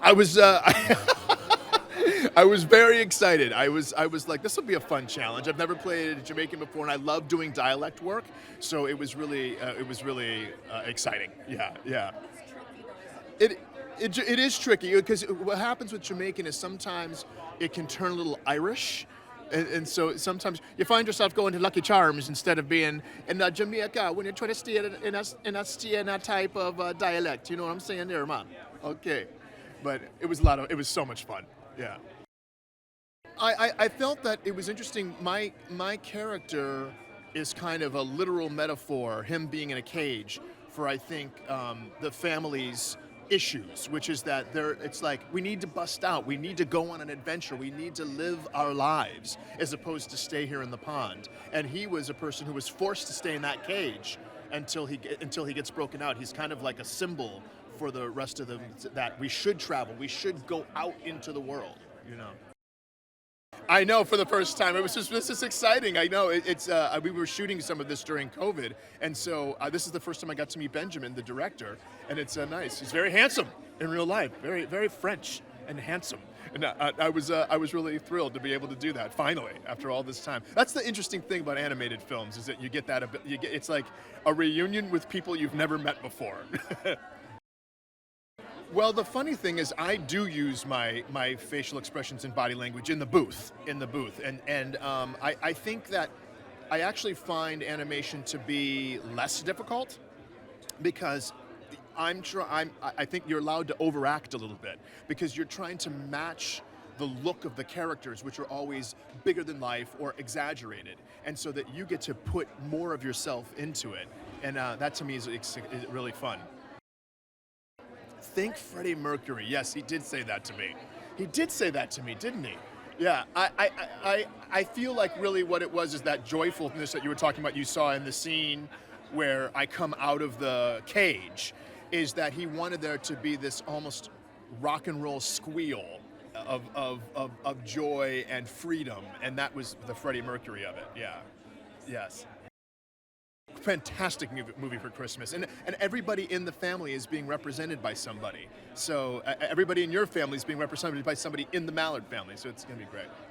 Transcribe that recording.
I was I was very excited. I was like, this will be a fun challenge. I've never played Jamaican before, and I love doing dialect work, so it was really exciting. Yeah, yeah. It it is tricky because what happens with Jamaican is sometimes it can turn a little Irish. And so sometimes you find yourself going to Lucky Charms instead of being in Jamaica when you're trying to stay in a type of dialect. You know what I'm saying there, man? Okay, but it was so much fun. Yeah. I felt that it was interesting. My character is kind of a literal metaphor, him being in a cage, for I think the family's issues, which is that it's like we need to bust out, we need to go on an adventure, we need to live our lives as opposed to stay here in the pond. And he was a person who was forced to stay in that cage until he gets broken out. He's kind of like a symbol for the rest of them that we should travel, we should go out into the world, you know. I know for the first time. It was just this is exciting. I know we were shooting some of this during COVID, and so this is the first time I got to meet Benjamin, the director, and it's nice. He's very handsome in real life, very French and handsome, and I was really thrilled to be able to do that finally after all this time. That's the interesting thing about animated films is that you get that it's like a reunion with people you've never met before. Well, the funny thing is, I do use my facial expressions and body language in the booth, I think that I actually find animation to be less difficult because I think you're allowed to overact a little bit because you're trying to match the look of the characters, which are always bigger than life or exaggerated, and so that you get to put more of yourself into it, and that to me is really fun. Think Freddie Mercury. Yes, he did say that to me. He did say that to me, didn't he? Yeah, I feel like really what it was is that joyfulness that you were talking about, you saw in the scene where I come out of the cage, is that he wanted there to be this almost rock and roll squeal of joy and freedom, and that was the Freddie Mercury of it. Yeah, yes. Fantastic movie for Christmas, and everybody in the family is being represented by somebody. So everybody in your family is being represented by somebody in the Mallard family. So it's going to be great.